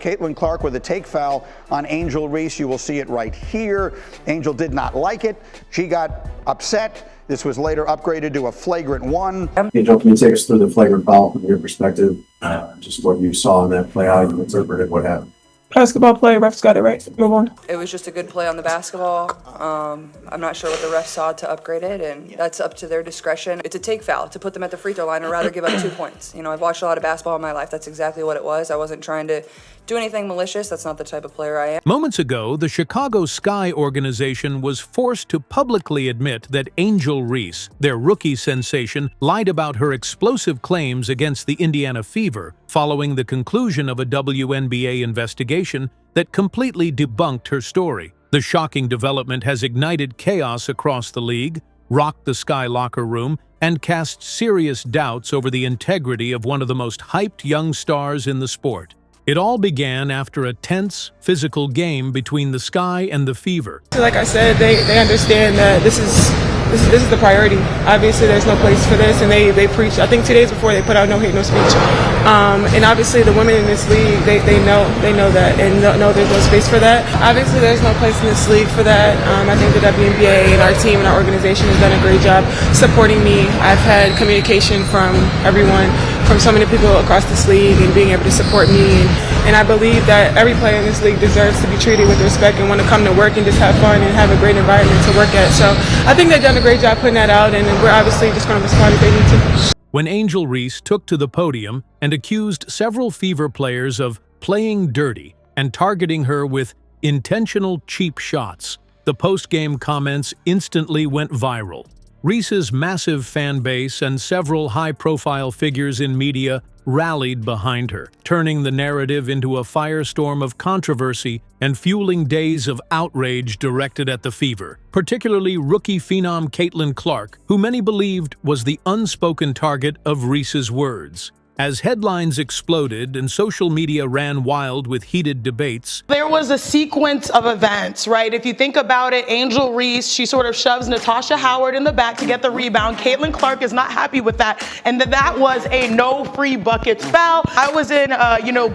Caitlin Clark with a take foul on Angel Reese. You will see it right here. Angel did not like it. She got upset. This was later upgraded to a flagrant one. Angel, can you take us through the flagrant foul from your perspective? Just what you saw in that play, how you interpreted what happened. Basketball play, refs got it right. Move on. It was just a good play on the basketball. I'm not sure what the refs saw to upgrade it, and that's up to their discretion. It's a take foul to put them at the free throw line or rather give up 2 points. You know, I've watched a lot of basketball in my life. That's exactly what it was. I wasn't trying to do anything malicious. That's not the type of player I am. Moments ago, the Chicago Sky organization was forced to publicly admit that Angel Reese, their rookie sensation, lied about her explosive claims against the Indiana Fever following the conclusion of a WNBA investigation that completely debunked her story. The shocking development has ignited chaos across the league, rocked the Sky locker room, and cast serious doubts over the integrity of one of the most hyped young stars in the sport. It all began after a tense, physical game between the Sky and the Fever. Like I said, they understand that this is the priority. Obviously, there's no place for this, and they preach. I think 2 days before they put out no hate, no speech. And obviously, the women in this league, they know that, and know there's no space for that. Obviously, there's no place in this league for that. I think the WNBA and our team and our organization has done a great job supporting me. I've had communication from everyone, from so many people across this league, and being able to support me. And I believe that every player in this league deserves to be treated with respect and want to come to work and just have fun and have a great environment to work at. So I think they've done a great job putting that out, and we're obviously just going to respond if they need to. When Angel Reese took to the podium and accused several Fever players of playing dirty and targeting her with intentional cheap shots, the post-game comments instantly went viral. Reese's massive fan base and several high-profile figures in media rallied behind her, turning the narrative into a firestorm of controversy and fueling days of outrage directed at the Fever, particularly rookie phenom Caitlin Clark, who many believed was the unspoken target of Reese's words. As headlines exploded and social media ran wild with heated debates, there was a sequence of events, right? If you think about it, Angel Reese, she sort of shoves Natasha Howard in the back to get the rebound. Caitlin Clark is not happy with that, and that was a no free buckets foul. I was in,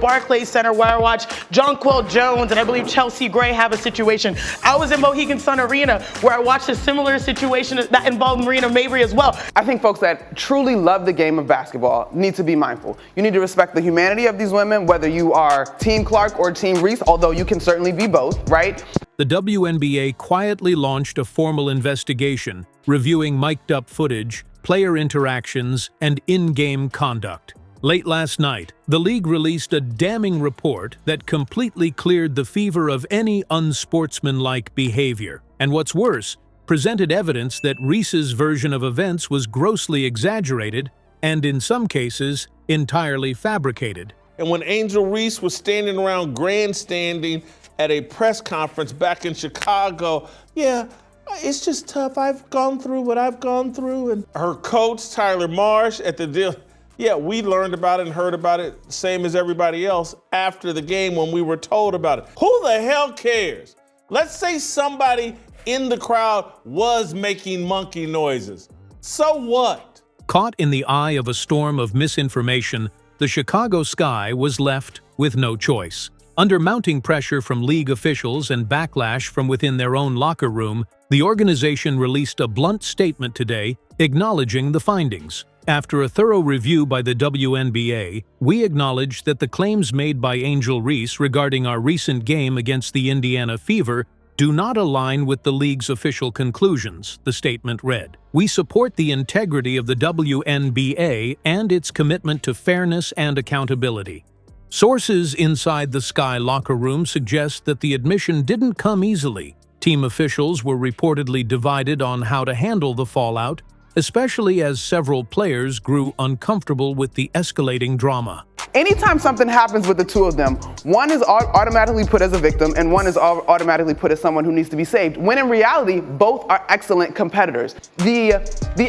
Barclays Center where I watched Jonquel Jones and I believe Chelsea Gray have a situation. I was in Mohegan Sun Arena where I watched a similar situation that involved Marina Mabry as well. I think folks that truly love the game of basketball need to be mindful. You need to respect the humanity of these women, whether you are Team Clark or Team Reese, although you can certainly be both, right? The WNBA quietly launched a formal investigation, reviewing mic'd-up footage, player interactions, and in-game conduct. Late last night, the league released a damning report that completely cleared the Fever of any unsportsmanlike behavior. And what's worse, presented evidence that Reese's version of events was grossly exaggerated and, in some cases, entirely fabricated. And when Angel Reese was standing around grandstanding at a press conference back in Chicago, yeah, it's just tough. I've gone through what I've gone through. And her coach, Tyler Marsh, at the deal, yeah, we learned about it and heard about it, same as everybody else, after the game when we were told about it. Who the hell cares? Let's say somebody in the crowd was making monkey noises. So what? Caught in the eye of a storm of misinformation, the Chicago Sky was left with no choice. Under mounting pressure from league officials and backlash from within their own locker room, the organization released a blunt statement today acknowledging the findings. After a thorough review by the WNBA, we acknowledge that the claims made by Angel Reese regarding our recent game against the Indiana Fever do not align with the league's official conclusions, the statement read. We support the integrity of the WNBA and its commitment to fairness and accountability. Sources inside the Sky locker room suggest that the admission didn't come easily. Team officials were reportedly divided on how to handle the fallout, especially as several players grew uncomfortable with the escalating drama. Anytime something happens with the two of them, one is automatically put as a victim and one is automatically put as someone who needs to be saved, when in reality, both are excellent competitors. The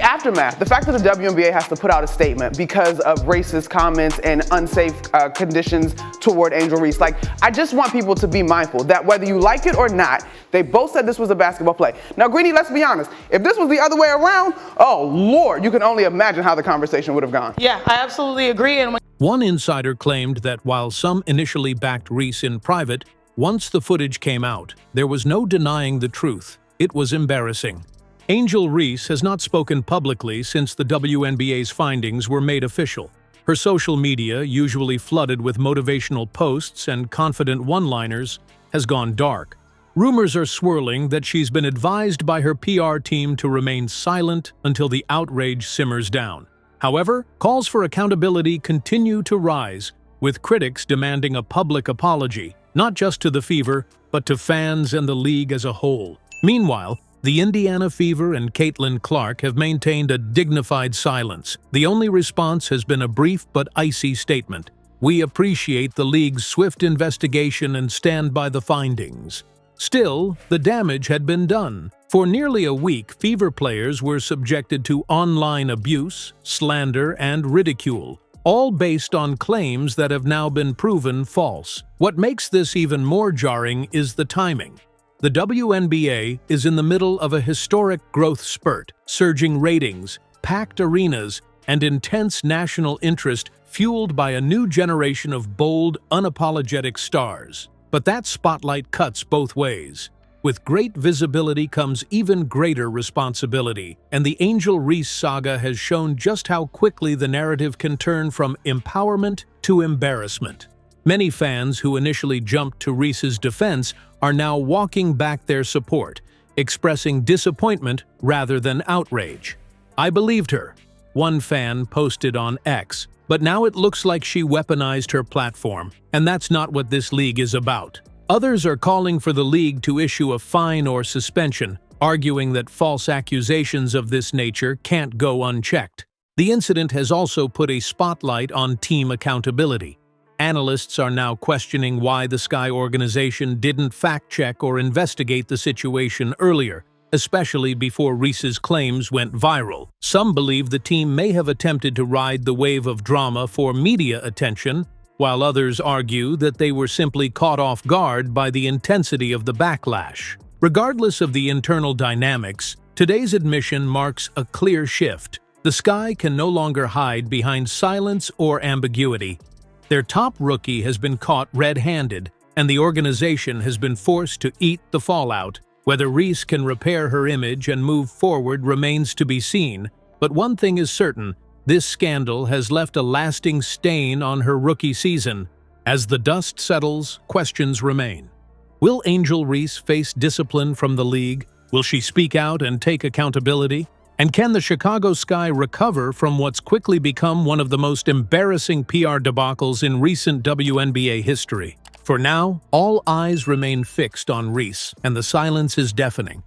aftermath, the fact that the WNBA has to put out a statement because of racist comments and unsafe conditions toward Angel Reese, I just want people to be mindful that whether you like it or not, they both said this was a basketball play. Now, Greeny, let's be honest, if this was the other way around, oh Lord, you can only imagine how the conversation would have gone. Yeah, I absolutely agree. And One insider claimed that while some initially backed REESE in private, once the footage came out, there was no denying the truth. It was embarrassing. Angel Reese has not spoken publicly since the WNBA's findings were made official. Her social media, usually flooded with motivational posts and confident one-liners, has gone dark. Rumors are swirling that she's been advised by her PR team to remain silent until the outrage simmers down. However, calls for accountability continue to rise, with critics demanding a public apology, not just to the Fever, but to fans and the league as a whole. Meanwhile, the Indiana Fever and Caitlin Clark have maintained a dignified silence. The only response has been a brief but icy statement. "We appreciate the league's swift investigation and stand by the findings." Still, the damage had been done. For nearly a week, Fever players were subjected to online abuse, slander, and ridicule, all based on claims that have now been proven false. What makes this even more jarring is the timing. The WNBA is in the middle of a historic growth spurt, surging ratings, packed arenas, and intense national interest fueled by a new generation of bold, unapologetic stars. But that spotlight cuts both ways. With great visibility comes even greater responsibility, and the Angel Reese saga has shown just how quickly the narrative can turn from empowerment to embarrassment. Many fans who initially jumped to Reese's defense are now walking back their support, expressing disappointment rather than outrage. "I believed her," one fan posted on X, "but now it looks like she weaponized her platform, and that's not what this league is about." Others are calling for the league to issue a fine or suspension, arguing that false accusations of this nature can't go unchecked. The incident has also put a spotlight on team accountability. Analysts are now questioning why the Sky organization didn't fact-check or investigate the situation earlier, especially before Reese's claims went viral. Some believe the team may have attempted to ride the wave of drama for media attention, while others argue that they were simply caught off guard by the intensity of the backlash. Regardless of the internal dynamics, today's admission marks a clear shift. The Sky can no longer hide behind silence or ambiguity. Their top rookie has been caught red-handed, and the organization has been forced to eat the fallout. Whether Reese can repair her image and move forward remains to be seen, but one thing is certain: this scandal has left a lasting stain on her rookie season. As the dust settles, questions remain. Will Angel Reese face discipline from the league? Will she speak out and take accountability? And can the Chicago Sky recover from what's quickly become one of the most embarrassing PR debacles in recent WNBA history? For now, all eyes remain fixed on Reese, and the silence is deafening.